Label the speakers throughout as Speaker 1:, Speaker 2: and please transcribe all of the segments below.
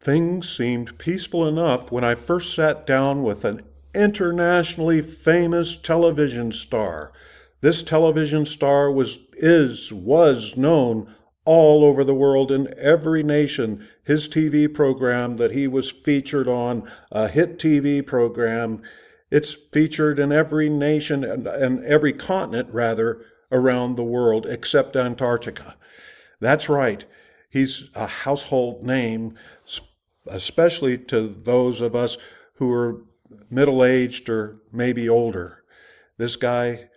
Speaker 1: Things seemed peaceful enough when I first sat down with an internationally famous television star. This television star was known all over the world in every nation. His TV program that he was featured on, a hit TV program, it's featured in every nation and every continent, rather, around the world except Antarctica. That's right. He's a household name, especially to those of us who are middle-aged or maybe older. This guy,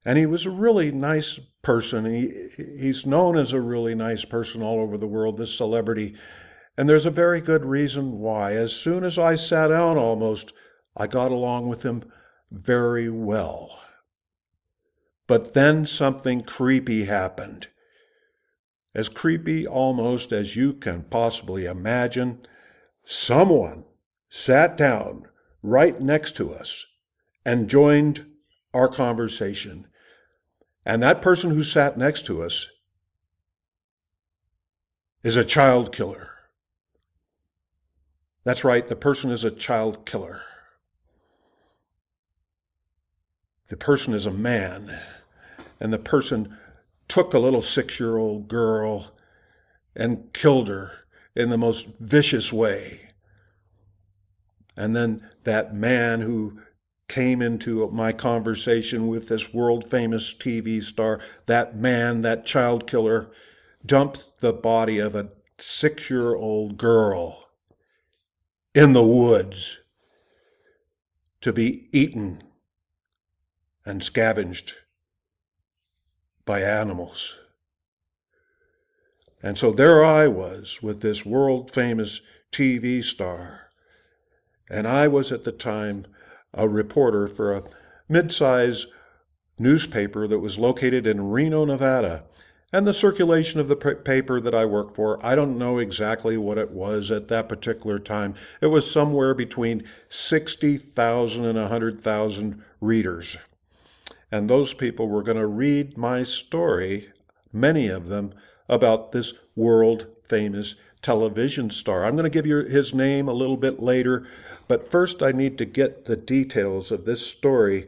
Speaker 1: and he was a really nice person. He's known as a really nice person all over the world, this celebrity. And there's a very good reason why. As soon as I sat down almost, I got along with him very well. But then something creepy happened. As creepy almost as you can possibly imagine, someone sat down right next to us and joined our conversation. And that person who sat next to us is a child killer. That's right, the person is a child killer. The person is a man, and the person took a little 6-year-old girl and killed her in the most vicious way. And then that man who came into my conversation with this world-famous TV star, that man, that child killer, dumped the body of a 6-year-old girl in the woods to be eaten and scavenged by animals. And so there I was with this world-famous TV star. And I was at the time a reporter for a mid-size newspaper that was located in Reno, Nevada. And the circulation of the paper that I worked for, I don't know exactly what it was at that particular time. It was somewhere between 60,000 and 100,000 readers. And those people were going to read my story, many of them, about this world-famous television star. I'm going to give you his name a little bit later, but first I need to get the details of this story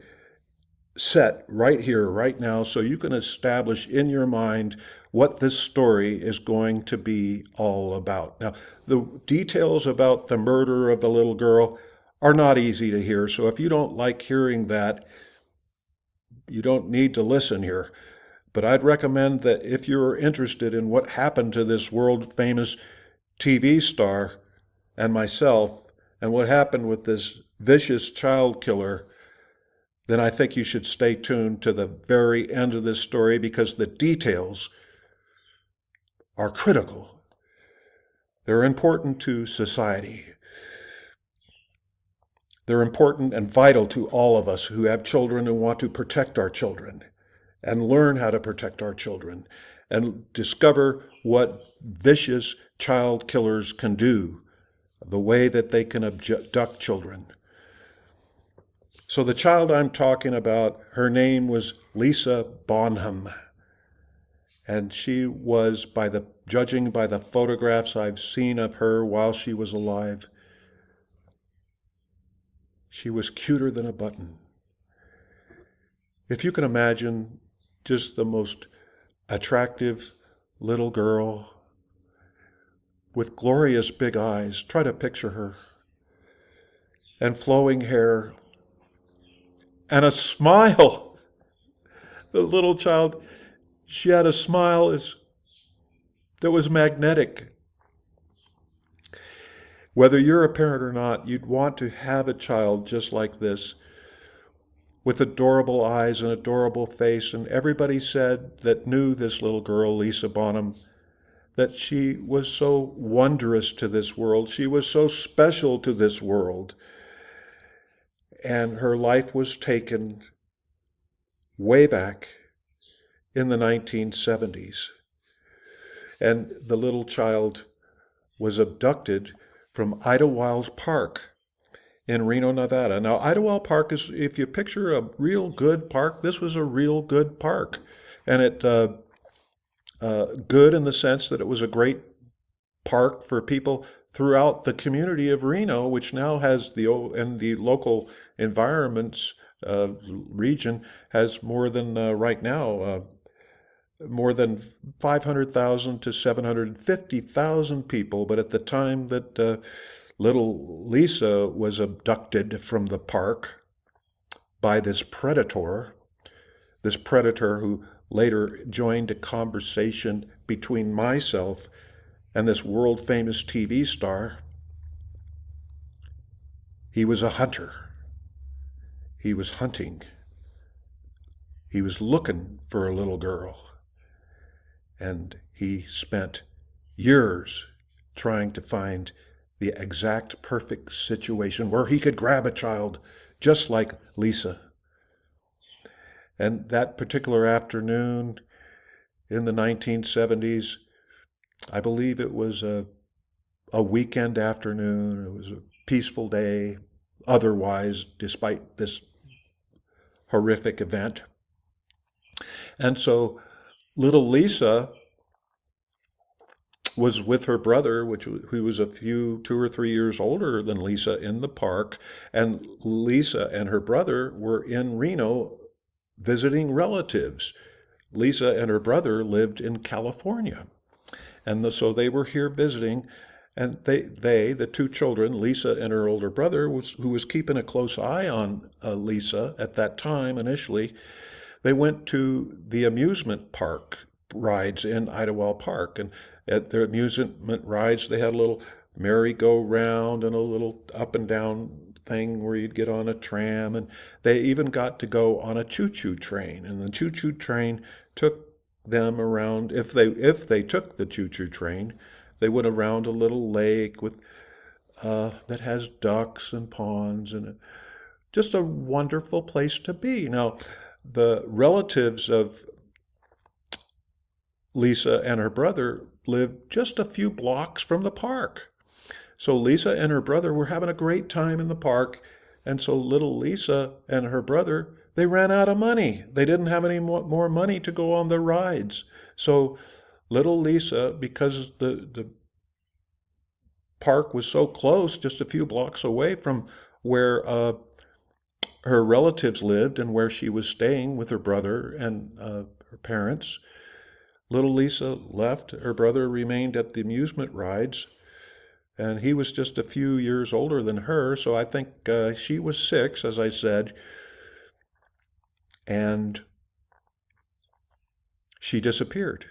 Speaker 1: set right here, right now, so you can establish in your mind what this story is going to be all about. Now, the details about the murder of the little girl are not easy to hear, so if you don't like hearing that, you don't need to listen here. But I'd recommend that if you're interested in what happened to this world-famous TV star and myself, and what happened with this vicious child killer, then I think you should stay tuned to the very end of this story, because the details are critical. They're important to society. They're important and vital to all of us who have children and want to protect our children and learn how to protect our children and discover what vicious child killers can do, the way that they can abduct children. So the child I'm talking about, her name was Lisa Bonham. And she was, judging by the photographs I've seen of her while she was alive, she was cuter than a button. If you can imagine just the most attractive little girl with glorious big eyes, try to picture her, and flowing hair, and a smile. The little child, she had a smile that was magnetic. Whether you're a parent or not, you'd want to have a child just like this, with adorable eyes and adorable face. And everybody said that knew this little girl, Lisa Bonham, that she was so wondrous to this world. She was so special to this world. And her life was taken way back in the 1970s. And the little child was abducted from Idlewild Park in Reno, Nevada. Now, Idlewild Park is, if you picture a real good park, this was a real good park. And it good in the sense that it was a great park for people throughout the community of Reno, which now has and the local environments region has more than right now more than 500,000 to 750,000 people. But at the time that little Lisa was abducted from the park by this predator who later joined a conversation between myself and this world famous TV star. He was a hunter. He was hunting. He was looking for a little girl. And he spent years trying to find the exact perfect situation where he could grab a child just like Lisa. And that particular afternoon in the 1970s, I believe it was a weekend afternoon. It was a peaceful day, otherwise, despite this horrific event. And so little Lisa was with her brother, who was 2 or 3 years older than Lisa, in the park. And Lisa and her brother were in Reno visiting relatives. Lisa and her brother lived in California. And so they were here visiting. And the two children, Lisa and her older brother, who was keeping a close eye on Lisa at that time initially, they went to the amusement park rides in Idlewild Park. And at their amusement rides, they had a little merry-go-round and a little up and down thing where you'd get on a tram. And they even got to go on a choo-choo train. And the choo-choo train took them around. If they took the choo-choo train, they went around a little lake with that has ducks and ponds, and just a wonderful place to be. Now, the relatives of Lisa and her brother lived just a few blocks from the park. So Lisa and her brother were having a great time in the park. And so little Lisa and her brother, they ran out of money. They didn't have any more money to go on the rides. So little Lisa, because the park was so close, just a few blocks away from where her relatives lived and where she was staying with her brother and her parents, little Lisa left. Her brother remained at the amusement rides, and he was just a few years older than her, so I think she was 6, as I said, and she disappeared.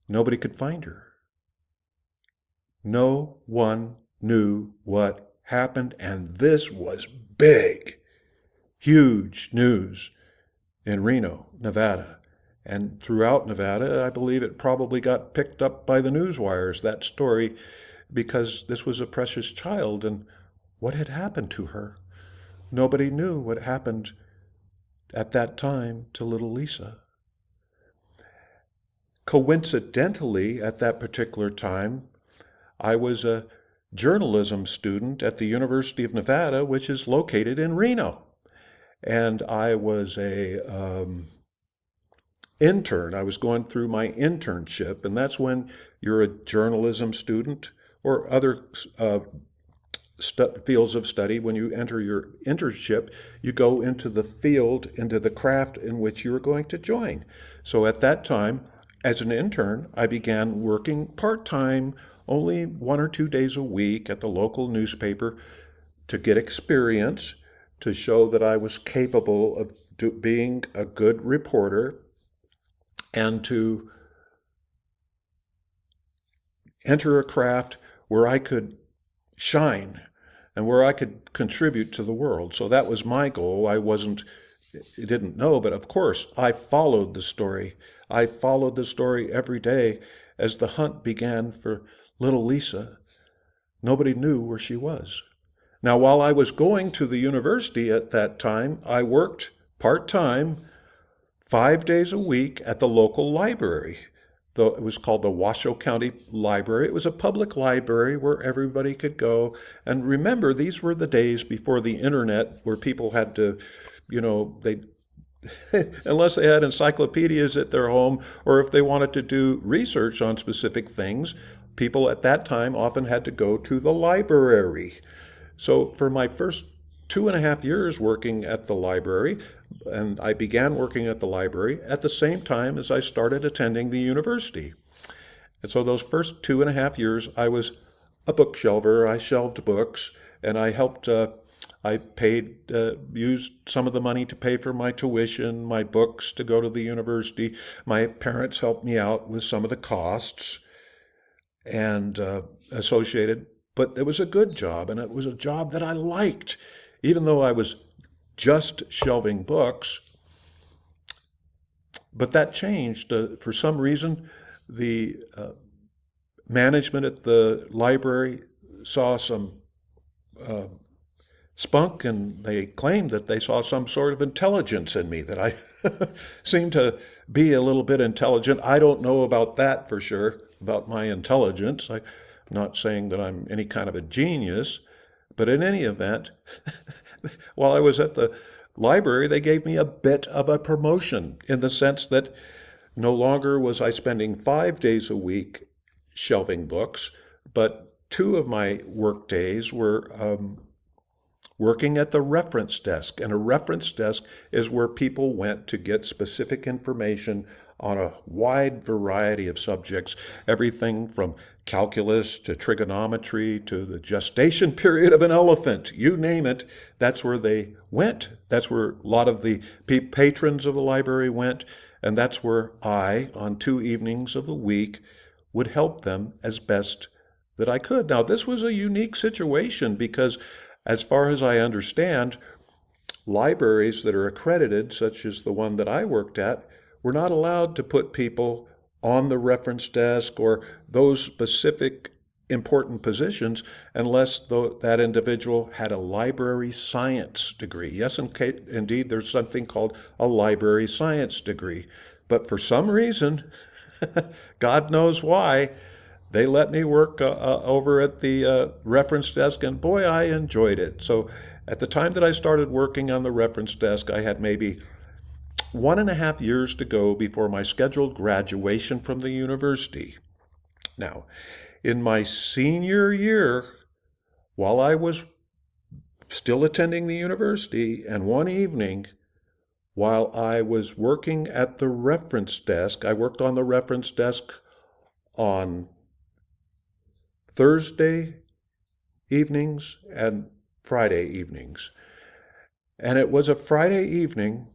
Speaker 1: Nobody could find her. No one knew what happened, and this was big, huge news in Reno, Nevada. And throughout Nevada, I believe it probably got picked up by the news wires, that story, because this was a precious child, and what had happened to her? Nobody knew what happened at that time to little Lisa. Coincidentally, at that particular time, I was a journalism student at the University of Nevada, which is located in Reno. And I was a intern. I was going through my internship, and that's when you're a journalism student or other fields of study. When you enter your internship, you go into the field, into the craft in which you're going to join. So at that time, as an intern, I began working part-time, only 1 or 2 days a week at the local newspaper to get experience, to show that I was capable of being a good reporter, and to enter a craft where I could shine and where I could contribute to the world. So that was my goal. I didn't know, but of course I followed the story. I followed the story every day as the hunt began for little Lisa. Nobody knew where she was. Now, while I was going to the university at that time, I worked part-time 5 days a week at the local library. It was called the Washoe County Library. It was a public library where everybody could go. And remember, these were the days before the internet, where people had to, they unless they had encyclopedias at their home, or if they wanted to do research on specific things, people at that time often had to go to the library. So for my first 2.5 years working at the library, and I began working at the library at the same time as I started attending the university. And so those first 2.5 years, I was a bookshelver. I shelved books, and I helped. I paid, used some of the money to pay for my tuition, my books to go to the university. My parents helped me out with some of the costs and associated. But it was a good job, and it was a job that I liked, even though I was just shelving books. But that changed. For some reason, the management at the library saw some spunk, and they claimed that they saw some sort of intelligence in me, that I seemed to be a little bit intelligent. I don't know about that for sure, about my intelligence. I'm not saying that I'm any kind of a genius, but in any event, while I was at the library, they gave me a bit of a promotion in the sense that no longer was I spending 5 days a week shelving books, but 2 of my work days were working at the reference desk. And a reference desk is where people went to get specific information on a wide variety of subjects, everything from calculus to trigonometry to the gestation period of an elephant. You name it, that's where they went. That's where a lot of the patrons of the library went. And that's where I, on 2 evenings of the week, would help them as best that I could. Now, this was a unique situation because, as far as I understand, libraries that are accredited, such as the one that I worked at, were not allowed to put people on the reference desk or those specific important positions unless that individual had a library science degree. Yes, indeed, there's something called a library science degree. But for some reason, God knows why, they let me work over at the reference desk, and boy, I enjoyed it. So at the time that I started working on the reference desk, I had maybe 1.5 years to go before my scheduled graduation from the university. Now, in my senior year, while I was still attending the university, and one evening, while I was working at the reference desk, I worked on the reference desk on Thursday evenings and Friday evenings. And it was a Friday evening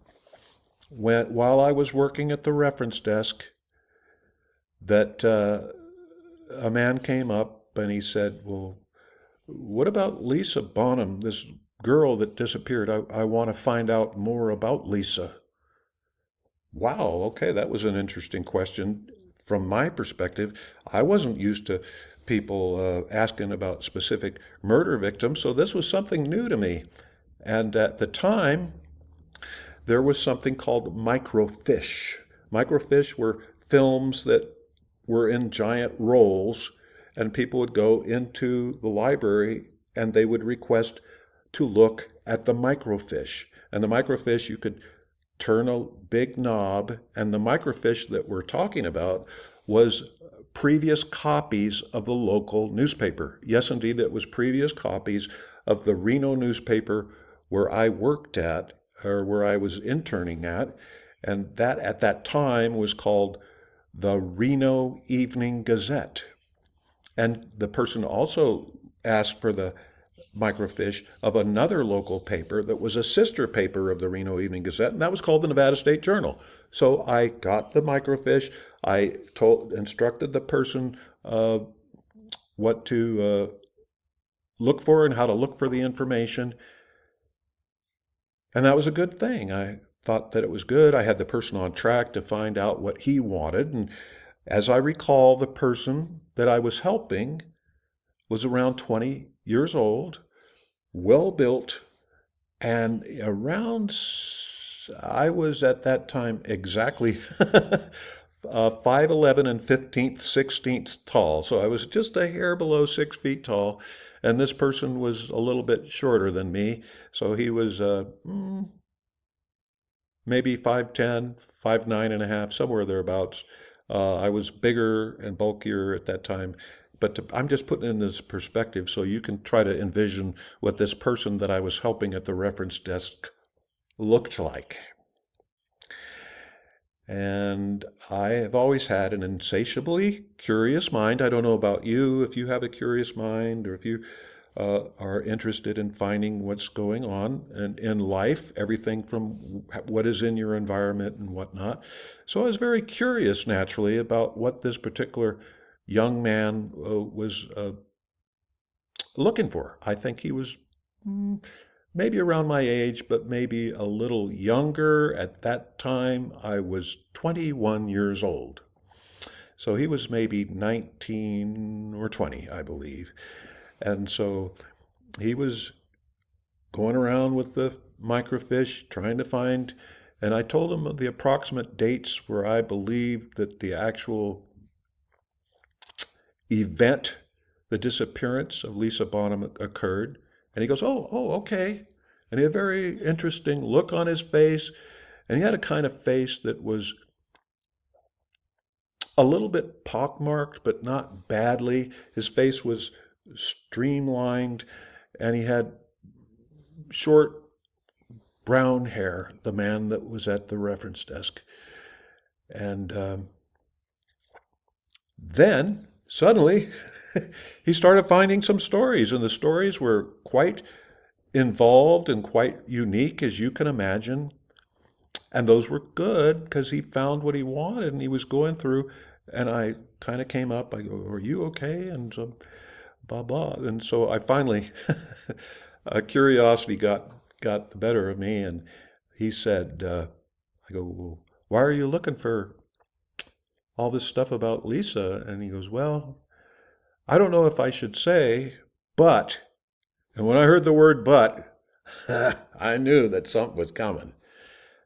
Speaker 1: while I was working at the reference desk that a man came up and he said, "Well, what about Lisa Bonham, this girl that disappeared? I want to find out more about Lisa." Wow, okay, that was an interesting question. From my perspective, I wasn't used to people asking about specific murder victims, so this was something new to me. And at the time, there was something called microfiche. Microfiche were films that were in giant rolls, and people would go into the library and they would request to look at the microfiche. And the microfiche, you could turn a big knob, and the microfiche that we're talking about was previous copies of the local newspaper. Yes, indeed, it was previous copies of the Reno newspaper where I worked at, or where I was interning at, and that at that time was called the Reno Evening Gazette. And the person also asked for the microfiche of another local paper that was a sister paper of the Reno Evening Gazette, and that was called the Nevada State Journal. So I got the microfiche. I instructed the person what to look for and how to look for the information. And that was a good thing. I thought that it was good. I had the person on track to find out what he wanted. And as I recall, the person that I was helping was around 20 years old, well built, and I was at that time exactly 5'11" and 15th, 16th tall. So I was just a hair below 6 feet tall. And this person was a little bit shorter than me. So he was maybe 5'10", 5'9.5", somewhere thereabouts. I was bigger and bulkier at that time. I'm just putting in this perspective so you can try to envision what this person that I was helping at the reference desk looked like. And I have always had an insatiably curious mind. I don't know about you, if you have a curious mind or if you are interested in finding what's going on in life, everything from what is in your environment and whatnot. So I was very curious naturally about what this particular young man was looking for. I think he was maybe around my age, but maybe a little younger. At that time, I was 21 years old. So he was maybe 19 or 20, I believe. And so he was going around with the microfiche, trying to find, and I told him the approximate dates where I believed that the actual event, the disappearance of Lisa Bonham occurred. And he goes, oh, okay. And he had a very interesting look on his face. And he had a kind of face that was a little bit pockmarked, but not badly. His face was streamlined, and he had short brown hair, the man that was at the reference desk. And then suddenly he started finding some stories, and the stories were quite involved and quite unique, as you can imagine. And those were good because he found what he wanted and he was going through. And I kind of came up, I go, are you okay? And blah, blah. And so I finally, curiosity got the better of me. And he said, I go, well, why are you looking for all this stuff about Lisa? And he goes, well, I don't know if I should say, but, and when I heard the word but, I knew that something was coming.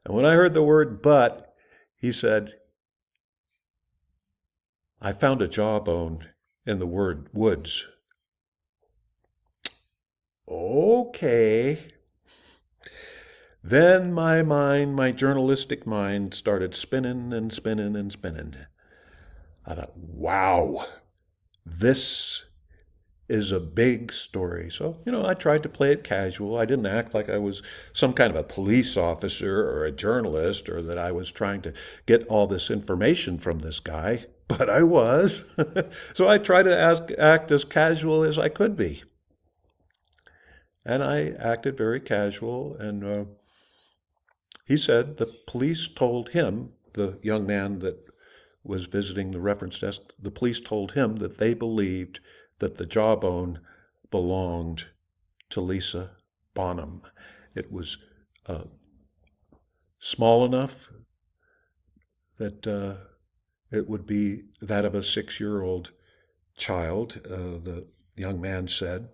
Speaker 1: And when I heard the word but, he said, I found a jawbone in the word woods. Okay. Then my mind, my journalistic mind, started spinning and spinning and spinning. I thought, wow, this is a big story. So, I tried to play it casual. I didn't act like I was some kind of a police officer or a journalist or that I was trying to get all this information from this guy, but I was. So I tried to act as casual as I could be. And I acted very casual. And he said the police told him, the young man that was visiting the reference desk, the police told him that they believed that the jawbone belonged to Lisa Bonham. It was small enough that it would be that of a 6-year-old child, the young man said.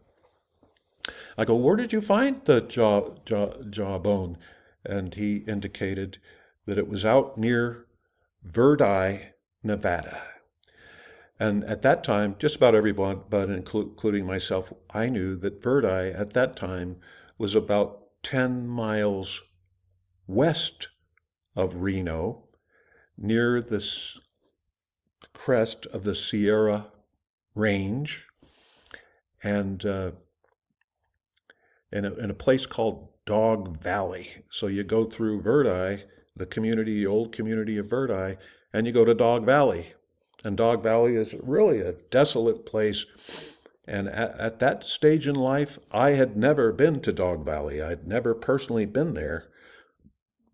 Speaker 1: I go, where did you find the jawbone? And he indicated that it was out near Verdi, Nevada. And at that time, just about everyone, but including myself, I knew that Verdi at that time was about 10 miles west of Reno, near the crest of the Sierra Range, and in a place called Dog Valley. So you go through Verdi, the old community of Verdi, and you go to Dog Valley. And Dog Valley is really a desolate place. And at that stage in life, I had never been to Dog Valley. I'd never personally been there.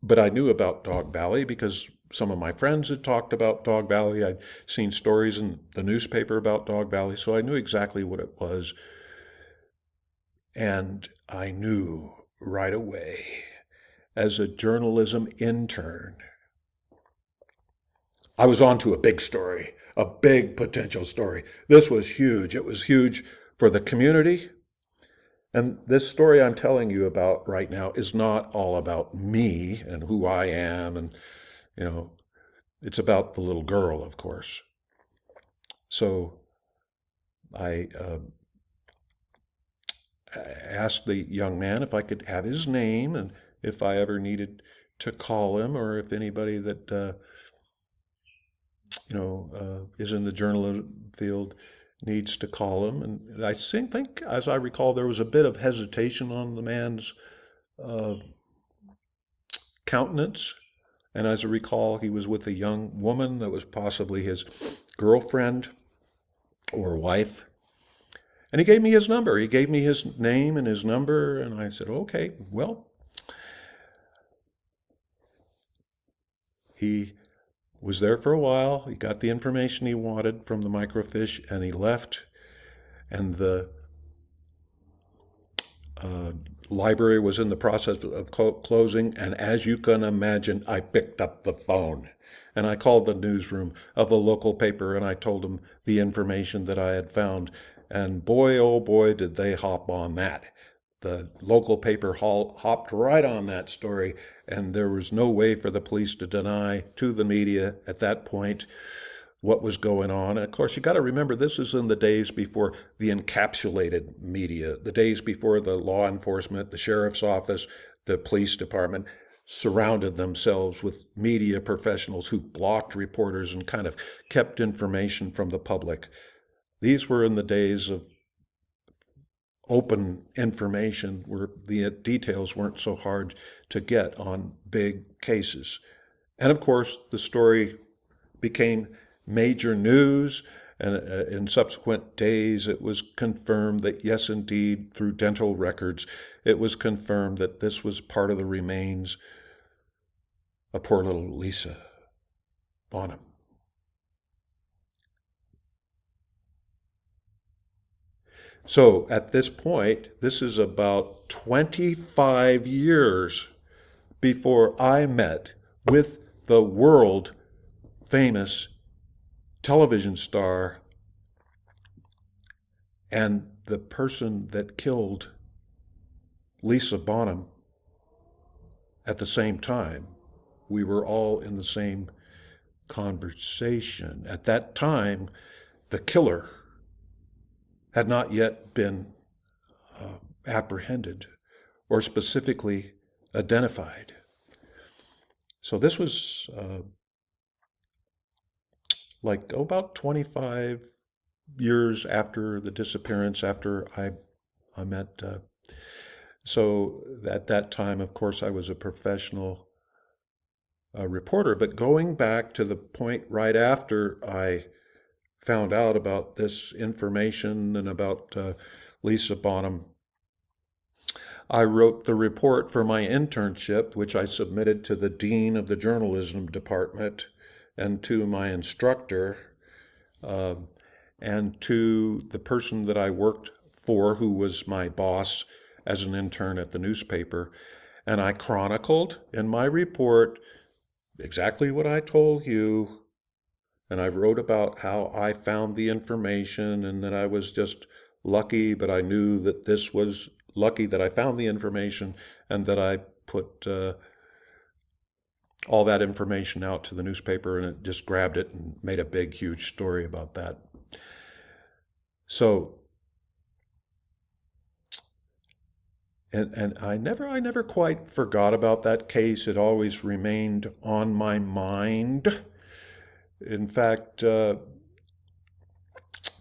Speaker 1: But I knew about Dog Valley because some of my friends had talked about Dog Valley. I'd seen stories in the newspaper about Dog Valley, so I knew exactly what it was. And I knew right away, as a journalism intern, I was on to a big story, a big potential story. This was huge. It was huge for the community. And this story I'm telling you about right now is not all about me and who I am. And, it's about the little girl, of course. So I asked the young man if I could have his name and if I ever needed to call him, or if anybody that is in the journalism field needs to call him. And I think, as I recall, there was a bit of hesitation on the man's uh, countenance. And as I recall, he was with a young woman that was possibly his girlfriend or wife. And he gave me his number. He gave me his name and his number. And I said, okay, well, he was there for a while. He got the information he wanted from the microfiche and he left. And the library was in the process of closing. And as you can imagine, I picked up the phone and I called the newsroom of the local paper and I told them the information that I had found. And boy, oh boy, did they hop on that. The local paper hopped right on that story, and there was no way for the police to deny to the media at that point what was going on. And of course, you got to remember, this is in the days before the encapsulated media, the days before the law enforcement, the sheriff's office, the police department surrounded themselves with media professionals who blocked reporters and kind of kept information from the public. These were in the days of open information where the details weren't so hard to get on big cases. And of course, the story became major news, and in subsequent days it was confirmed that yes, indeed, through dental records, it was confirmed that this was part of the remains of poor little Lisa Bonham. So at this point, this is about 25 years before I met with the world famous television star and the person that killed Lisa Bonham at the same time. We were all in the same conversation. At that time, the killer had not yet been apprehended or specifically identified. So this was about 25 years after the disappearance, after I met. So at that time, of course, I was a professional reporter. But going back to the point right after I found out about this information and about Lisa Bonham, I wrote the report for my internship, which I submitted to the dean of the journalism department and to my instructor and to the person that I worked for, who was my boss as an intern at the newspaper. And I chronicled in my report exactly what I told you. And I wrote about how I found the information and that I was just lucky, but I knew that this was lucky that I found the information and that I put all that information out to the newspaper and it just grabbed it and made a big, huge story about that. So, and I never quite forgot about that case. It always remained on my mind. In fact,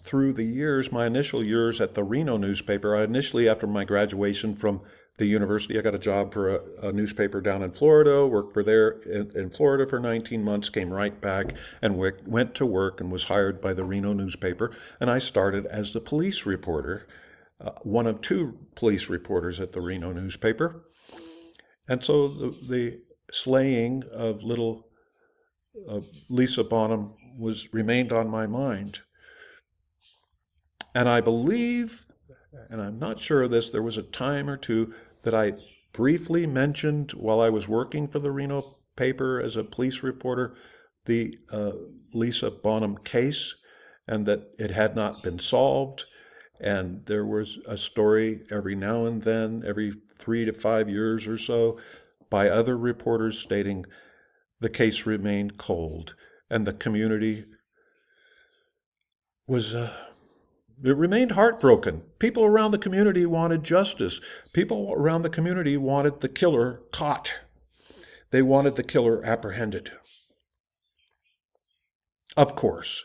Speaker 1: through the years, my initial years at the Reno newspaper, after my graduation from the university, I got a job for a newspaper down in Florida, worked for there in Florida for 19 months, came right back and went to work and was hired by the Reno newspaper. And I started as the police reporter, one of two police reporters at the Reno newspaper. And so the slaying of little Lisa Bonham remained on my mind. And I believe, and I'm not sure of this, there was a time or two that I briefly mentioned while I was working for the Reno paper as a police reporter, the Lisa Bonham case, and that it had not been solved. And there was a story every now and then, every 3 to 5 years or so, by other reporters stating the case remained cold and the community was it remained heartbroken. People around the community wanted justice. People around the community wanted the killer caught. They wanted the killer apprehended. Of course,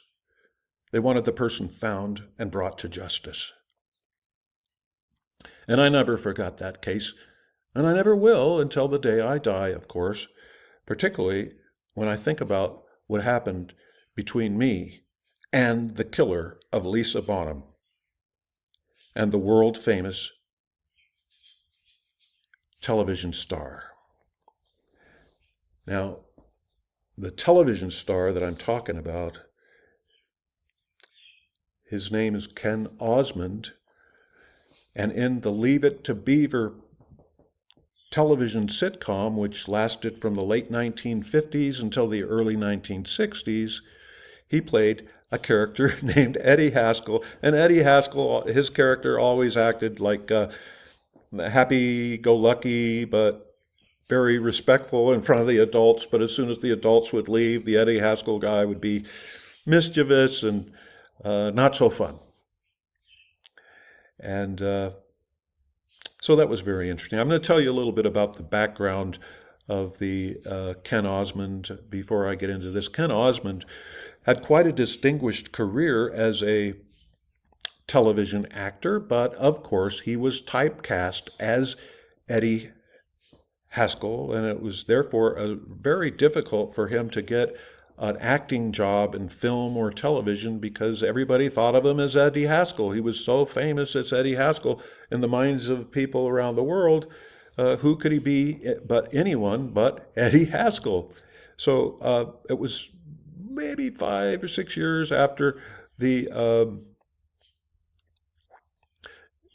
Speaker 1: they wanted the person found and brought to justice. And I never forgot that case, and I never will until the day I die, of course, particularly when I think about what happened between me and the killer of Lisa Bonham and the world-famous television star. Now, the television star that I'm talking about, his name is Ken Osmond, and in the Leave It to Beaver television sitcom, which lasted from the late 1950s until the early 1960s, he played a character named Eddie Haskell. And Eddie Haskell, his character always acted like happy-go-lucky, but very respectful in front of the adults. But as soon as the adults would leave, the Eddie Haskell guy would be mischievous and not so fun. And so that was very interesting. I'm going to tell you a little bit about the background of the Ken Osmond before I get into this. Ken Osmond had quite a distinguished career as a television actor, but of course he was typecast as Eddie Haskell, and it was therefore very difficult for him to get an acting job in film or television because everybody thought of him as Eddie Haskell. He was so famous as Eddie Haskell in the minds of people around the world. Who could he be but anyone but Eddie Haskell? So it was maybe 5 or 6 years after the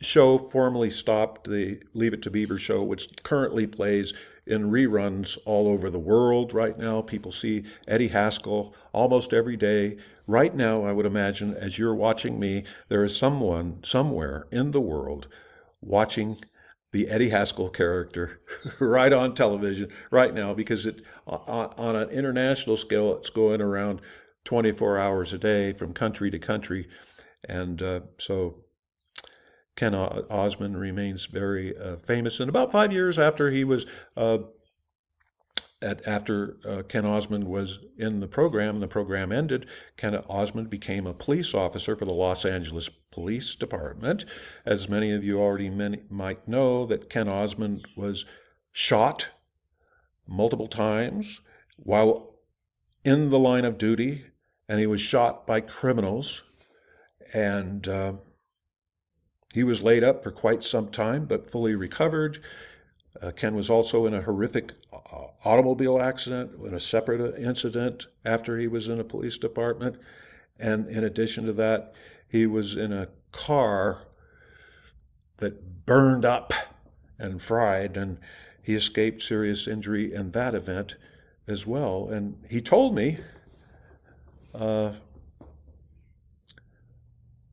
Speaker 1: show formally stopped, the Leave It to Beaver show, which currently plays in reruns all over the world right now. People see Eddie Haskell almost every day. Right now, I would imagine, as you're watching me, there is someone somewhere in the world watching the Eddie Haskell character right on television right now, because on an international scale, it's going around 24 hours a day from country to country. And so Ken Osmond remains very famous. And about 5 years after he was, after Ken Osmond was in the program ended, Ken Osmond became a police officer for the Los Angeles Police Department. As many of you already might know, that Ken Osmond was shot multiple times while in the line of duty, and he was shot by criminals. And he was laid up for quite some time, but fully recovered. Ken was also in a horrific automobile accident, in a separate incident after he was in a police department. And in addition to that, he was in a car that burned up and fried, and he escaped serious injury in that event as well. And he told me, while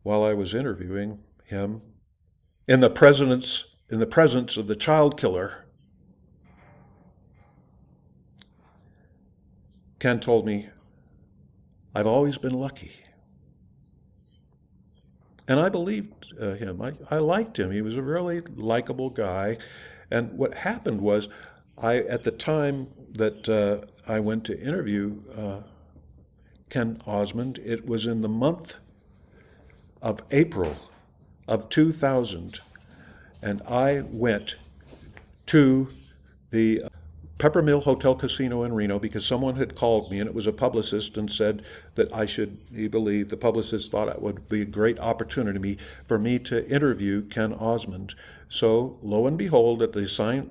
Speaker 1: I was interviewing him, in the presence of the child killer, Ken told me, "I've always been lucky." And I believed him. I liked him. He was a really likable guy. And what happened was, at the time that I went to interview Ken Osmond, it was in the month of April of 2000, and I went to the Peppermill Hotel Casino in Reno because someone had called me, and it was a publicist, and said that he believed, the publicist thought it would be a great opportunity for me to interview Ken Osmond. So lo and behold, at the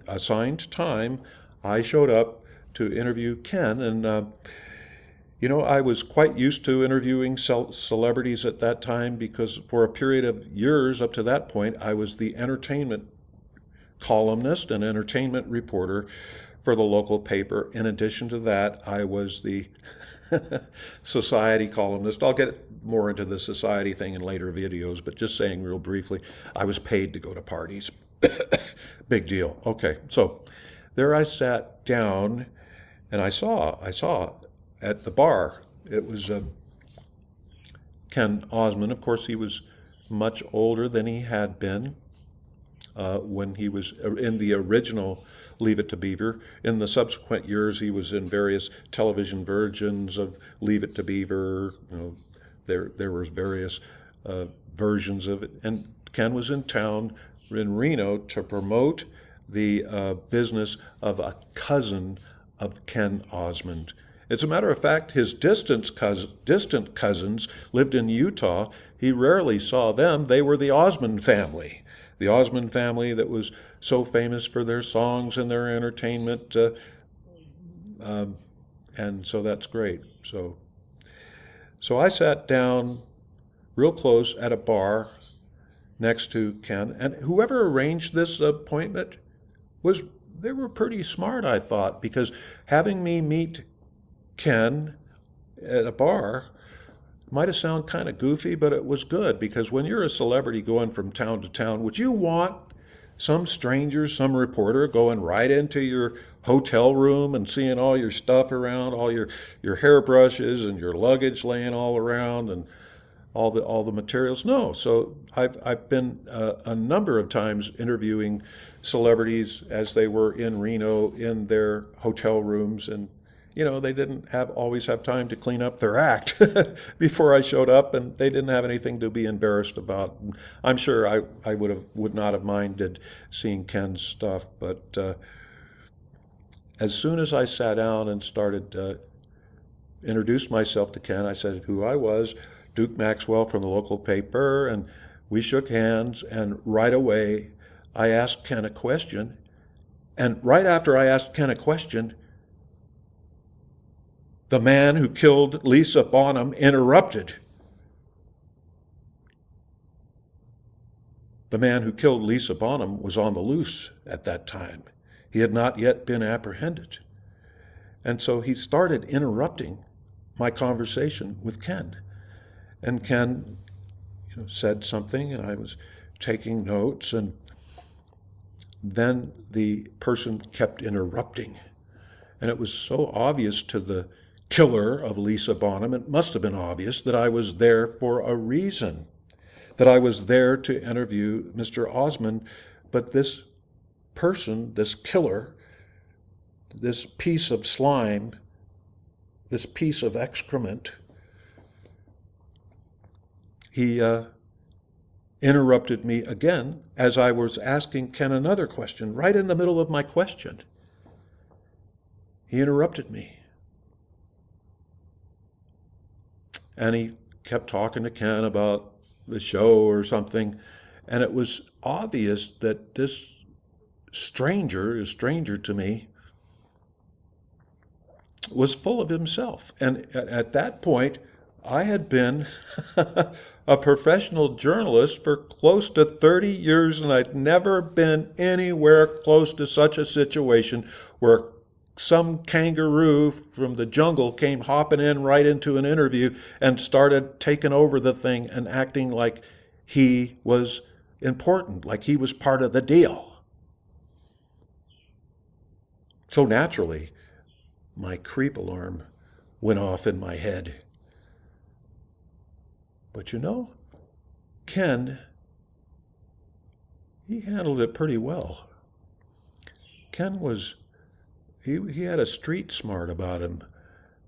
Speaker 1: assigned time, I showed up to interview Ken, and I was quite used to interviewing celebrities at that time because for a period of years up to that point, I was the entertainment columnist and entertainment reporter for the local paper. In addition to that, I was the society columnist. I'll get more into the society thing in later videos, but just saying real briefly, I was paid to go to parties. Big deal. Okay, so there I sat down, and I saw at the bar, it was Ken Osmond. Of course, he was much older than he had been. when he was in the original Leave It to Beaver. In the subsequent years, he was in various television versions of Leave It to Beaver. There were various versions of it. And Ken was in town in Reno to promote the business of a cousin of Ken Osmond. As a matter of fact, his distant cousins lived in Utah. He rarely saw them. They were the Osmond family. The Osmond family that was so famous for their songs and their entertainment. And so that's great. So I sat down real close at a bar next to Ken, and whoever arranged this appointment they were pretty smart, I thought, because having me meet Ken at a bar might have sounded kind of goofy, but it was good, because when you're a celebrity going from town to town, would you want some stranger, some reporter going right into your hotel room and seeing all your stuff around, all your hairbrushes and your luggage laying all around and all the materials? No. So I've been a number of times interviewing celebrities as they were in Reno in their hotel rooms, and they didn't always have time to clean up their act before I showed up, and they didn't have anything to be embarrassed about. And I'm sure I would not have minded seeing Ken's stuff, but as soon as I sat down and started introduced myself to Ken, I said who I was, Duke Maxwell from the local paper, and we shook hands, and right away I asked Ken a question, and right after I asked Ken a question, the man who killed Lisa Bonham interrupted. The man who killed Lisa Bonham was on the loose at that time. He had not yet been apprehended. And so he started interrupting my conversation with Ken. And Ken said something, and I was taking notes, and then the person kept interrupting. And it was so obvious to the killer of Lisa Bonham, it must have been obvious that I was there for a reason, that I was there to interview Mr. Osmond. But this person, this killer, this piece of slime, this piece of excrement, he interrupted me again as I was asking Ken another question, right in the middle of my question. He interrupted me. And he kept talking to Ken about the show or something. And it was obvious that this stranger to me, was full of himself. And at that point, I had been a professional journalist for close to 30 years, and I'd never been anywhere close to such a situation where some kangaroo from the jungle came hopping in right into an interview and started taking over the thing and acting like he was important, like he was part of the deal. So naturally, my creep alarm went off in my head. But Ken, he handled it pretty well. Ken he had a street smart about him,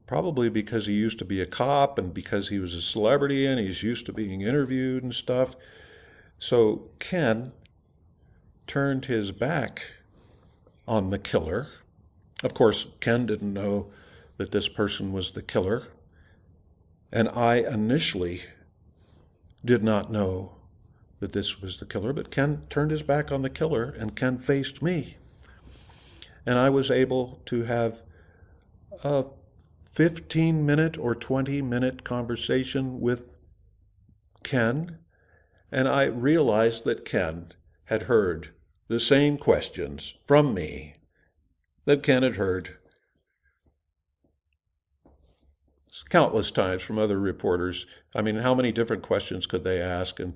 Speaker 1: probably because he used to be a cop and because he was a celebrity and he's used to being interviewed and stuff. So Ken turned his back on the killer. Of course, Ken didn't know that this person was the killer, and I initially did not know that this was the killer, but Ken turned his back on the killer and Ken faced me. And I was able to have a 15-minute or 20-minute conversation with Ken, and I realized that Ken had heard the same questions from me that Ken had heard countless times from other reporters. I mean, how many different questions could they ask? And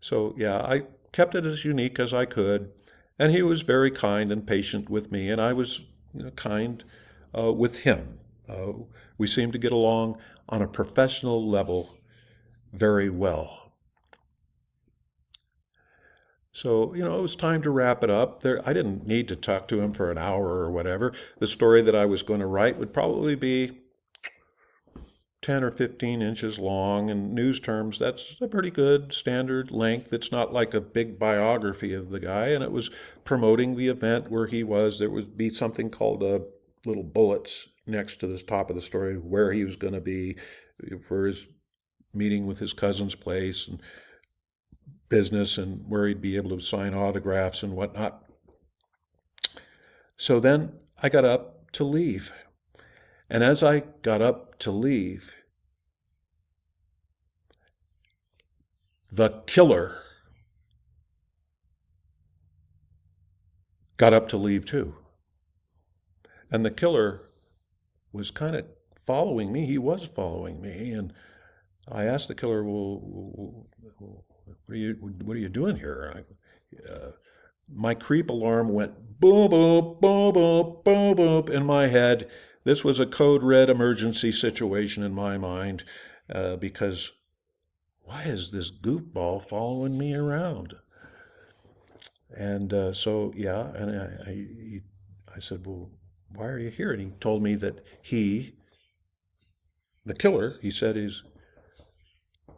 Speaker 1: so, yeah, I kept it as unique as I could. And he was very kind and patient with me, and I was kind with him. We seemed to get along on a professional level very well. So, it was time to wrap it up. I didn't need to talk to him for an hour or whatever. The story that I was going to write would probably be 10 or 15 inches long. In news terms, that's a pretty good standard length. It's not like a big biography of the guy. And it was promoting the event where he was. There would be something called little bullets next to the top of the story where he was going to be for his meeting with his cousin's place and business, and where he'd be able to sign autographs and whatnot. So then I got up to leave. And as I got up to leave, the killer got up to leave too. And the killer was kind of following me. He was following me. And I asked the killer, well, what are you doing here? My creep alarm went boom, boom, boom, boom, boom, boom in my head. This was a code red emergency situation in my mind, because why is this goofball following me around? And and I said, well, why are you here? And he told me that the killer, he said he's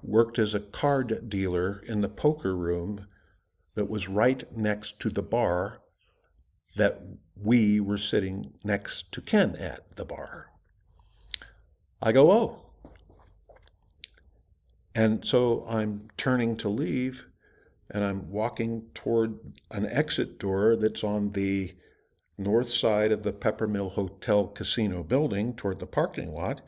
Speaker 1: worked as a card dealer in the poker room that was right next to the bar that we were sitting next to Ken at the bar. I go, oh. And so I'm turning to leave, and I'm walking toward an exit door that's on the north side of the Peppermill Hotel Casino building toward the parking lot,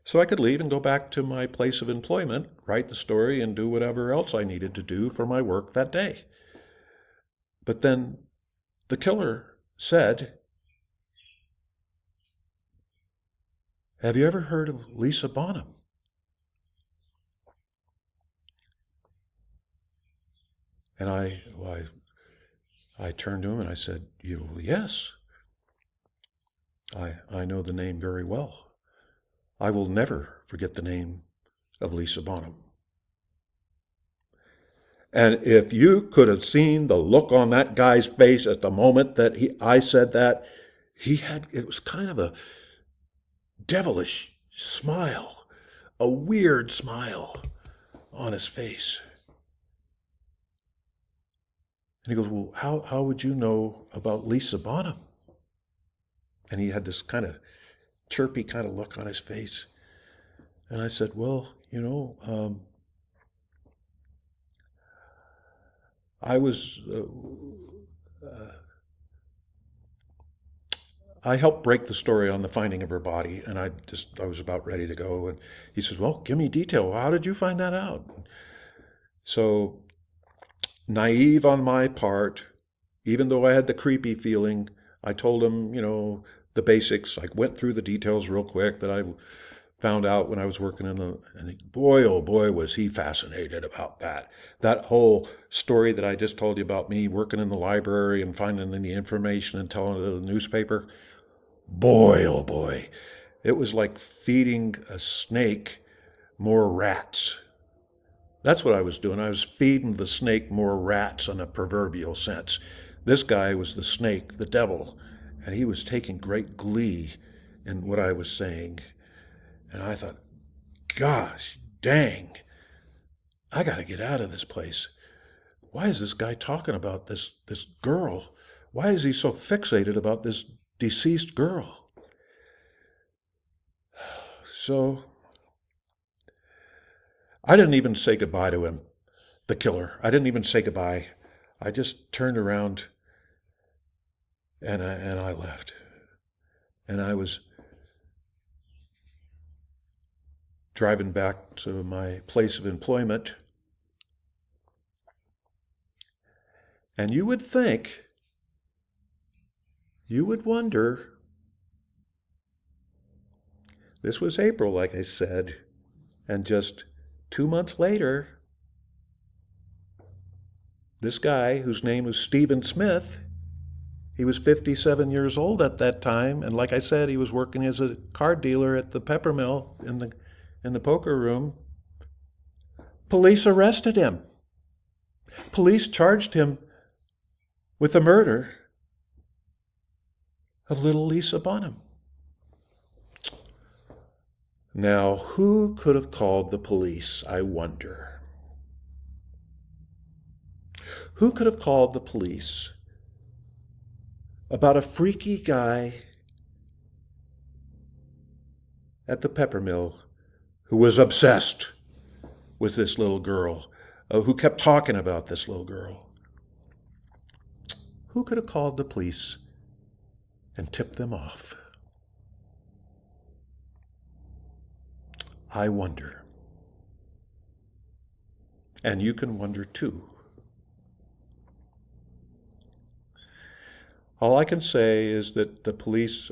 Speaker 1: so I could leave and go back to my place of employment, write the story, and do whatever else I needed to do for my work that day. But then the killer said, have you ever heard of Lisa Bonham? And I turned to him and I said, yes, I know the name very well. I will never forget the name of Lisa Bonham. And if you could have seen the look on that guy's face at the moment that I said that, it was kind of a devilish smile, a weird smile on his face. And he goes, well, how would you know about Lisa Bonham? And he had this kind of chirpy kind of look on his face. And I said, well, I helped break the story on the finding of her body, and I was about ready to go. And he says, well, give me detail. How did you find that out? So, naive on my part, even though I had the creepy feeling, I told him, the basics. I went through the details real quick that I found out when I was working and boy, oh boy, was he fascinated about that. That whole story that I just told you about me working in the library and finding the information and telling it to the newspaper. Boy, oh boy, it was like feeding a snake more rats. That's what I was doing. I was feeding the snake more rats in a proverbial sense. This guy was the snake, the devil, and he was taking great glee in what I was saying. And I thought, gosh, dang, I got to get out of this place. Why is this guy talking about this girl? Why is he so fixated about this deceased girl? So I didn't even say goodbye to him, the killer. I didn't even say goodbye. I just turned around and I left. And I was driving back to my place of employment. And you would think, you would wonder, this was April, like I said, and just 2 months later, this guy, whose name was Stephen Smith, he was 57 years old at that time, and like I said, he was working as a card dealer at the Peppermill in the poker room. Police arrested him. Police charged him with the murder of little Lisa Bonham. Now, who could have called the police, I wonder? Who could have called the police about a freaky guy at the pepper mill who was obsessed with this little girl, who kept talking about this little girl? Who could have called the police and tipped them off? I wonder. And you can wonder too. All I can say is that the police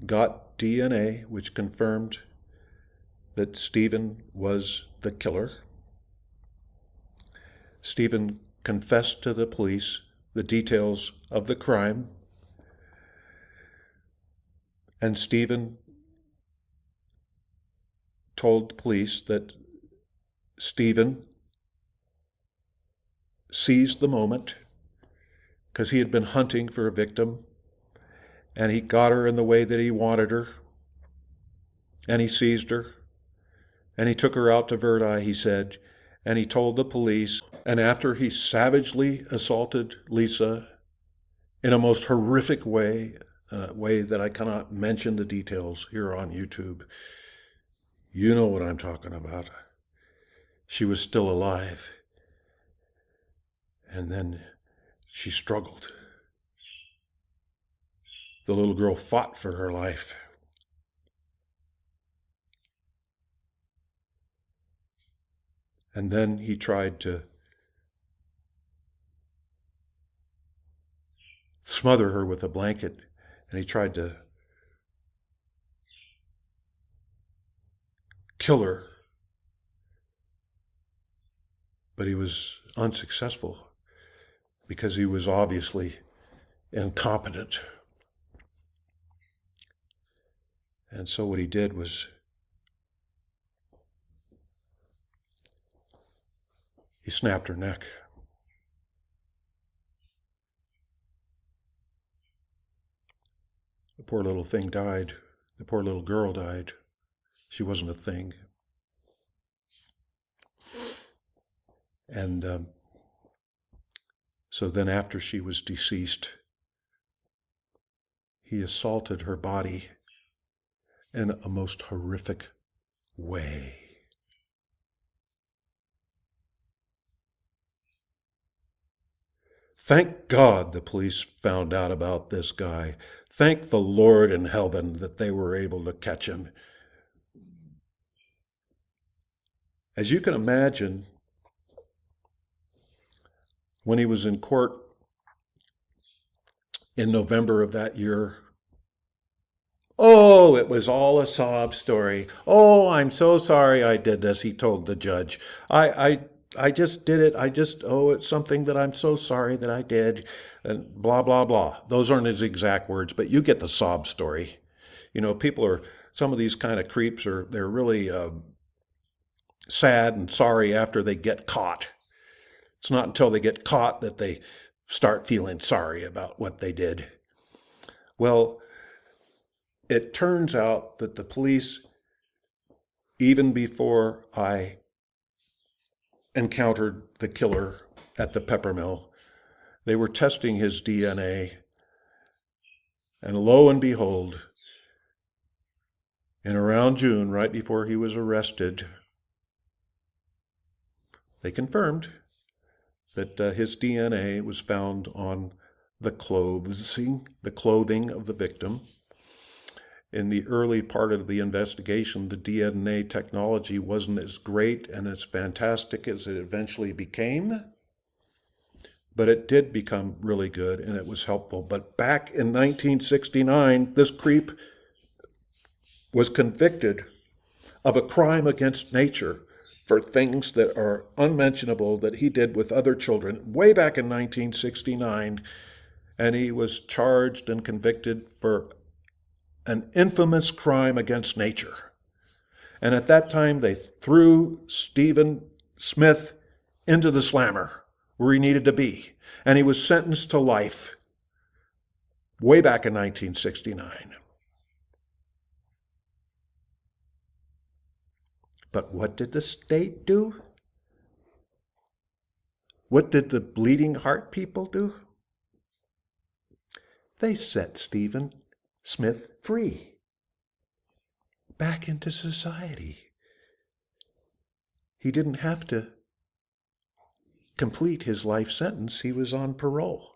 Speaker 1: got DNA, which confirmed that Stephen was the killer. Stephen confessed to the police the details of the crime. And Stephen told the police that Stephen seized the moment because he had been hunting for a victim, and he got her in the way that he wanted her, and he seized her, and he took her out to Verdi, he said, and he told the police. And after he savagely assaulted Lisa in a most horrific way, a way that I cannot mention the details here on YouTube, you know what I'm talking about. She was still alive. And then she struggled. The little girl fought for her life. And then he tried to smother her with a blanket, and he tried to kill her. But he was unsuccessful because he was obviously incompetent. And so what he did was he snapped her neck. The poor little thing died. The poor little girl died. She wasn't a thing. And so then after she was deceased, he assaulted her body in a most horrific way. Thank God the police found out about this guy. Thank the Lord in heaven that they were able to catch him. As you can imagine, when he was in court in November of that year, oh, it was all a sob story. Oh, I'm so sorry I did this, he told the judge. I just did it. It's something that I'm so sorry that I did, and blah, blah, blah. Those aren't his exact words, but you get the sob story. You know, some of these kind of creeps they're really sad and sorry after they get caught. It's not until they get caught that they start feeling sorry about what they did. Well, it turns out that the police, even before I encountered the killer at the pepper mill, they were testing his DNA. And lo and behold, in around June, right before he was arrested, they confirmed that his DNA was found on the clothing of the victim. In the early part of the investigation, the DNA technology wasn't as great and as fantastic as it eventually became, but it did become really good and it was helpful. But back in 1969, this creep was convicted of a crime against nature for things that are unmentionable that he did with other children way back in 1969, and he was charged and convicted for an infamous crime against nature. And at that time, they threw Stephen Smith into the slammer, where he needed to be. And he was sentenced to life way back in 1969. But what did the state do? What did the bleeding heart people do? They set Stephen Smith free, back into society. He didn't have to complete his life sentence. He was on parole.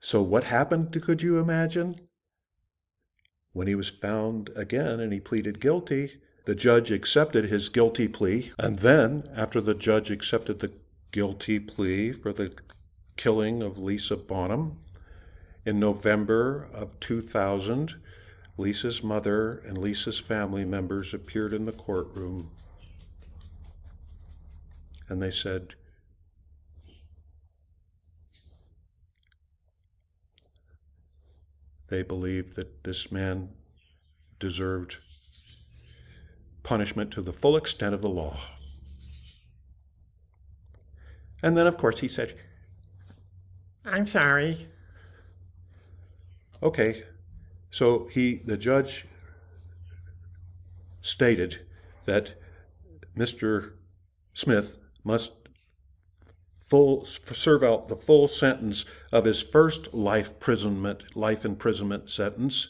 Speaker 1: So what happened, could you imagine? When he was found again and he pleaded guilty, the judge accepted his guilty plea. And then, after the judge accepted the guilty plea for the killing of Lisa Bonham, in November of 2000, Lisa's mother and Lisa's family members appeared in the courtroom. And they said, they believed that this man deserved punishment to the full extent of the law. And then, of course, he said, "I'm sorry." Okay, so the judge stated that Mr. Smith must serve out the full sentence of his first life imprisonment sentence.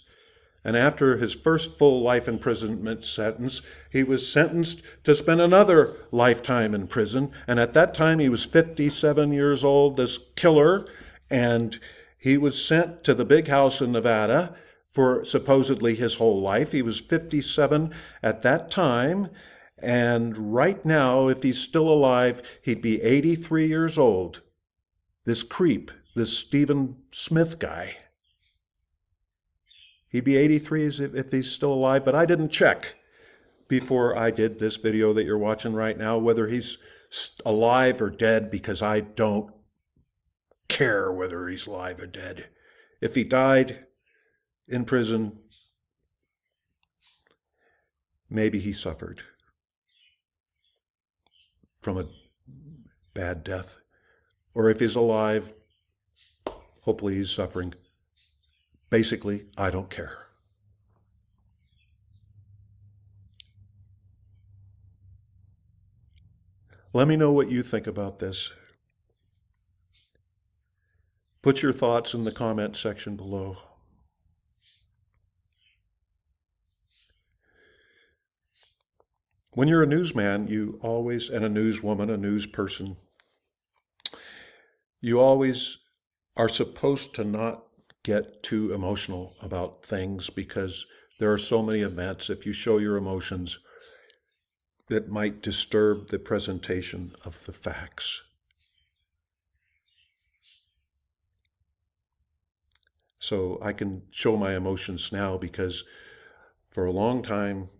Speaker 1: And after his first full life imprisonment sentence, he was sentenced to spend another lifetime in prison. And at that time, he was 57 years old, this killer, and he was sent to the big house in Nevada for supposedly his whole life. He was 57 at that time. And right now, if he's still alive, he'd be 83 years old. This creep, this Stephen Smith guy. He'd be 83 if he's still alive, but I didn't check before I did this video that you're watching right now, whether he's alive or dead, because I don't care whether he's alive or dead. If he died in prison, maybe he suffered from a bad death. Or if he's alive, hopefully he's suffering. Basically, I don't care. Let me know what you think about this. Put your thoughts in the comment section below. When you're a newsman, and a newswoman, a news person, you always are supposed to not get too emotional about things, because there are so many events. If you show your emotions, that might disturb the presentation of the facts. So I can show my emotions now because for a long time,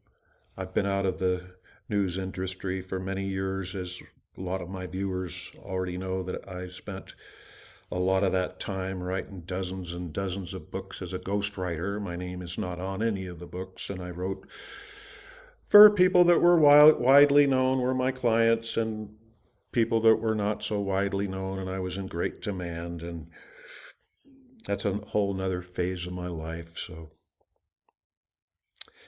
Speaker 1: I've been out of the news industry for many years. As a lot of my viewers already know, that I spent a lot of that time writing dozens and dozens of books as a ghostwriter. My name is not on any of the books, and I wrote for people that were widely known, were my clients, and people that were not so widely known, and I was in great demand, and that's a whole nother phase of my life. So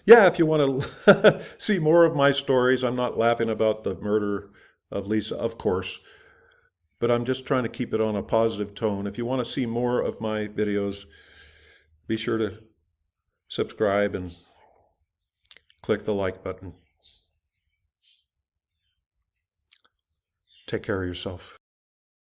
Speaker 1: yeah, if you want to see more of my stories, I'm not laughing about the murder of Lisa, of course, but I'm just trying to keep it on a positive tone. If you want to see more of my videos, be sure to subscribe and click the like button. Take care of yourself.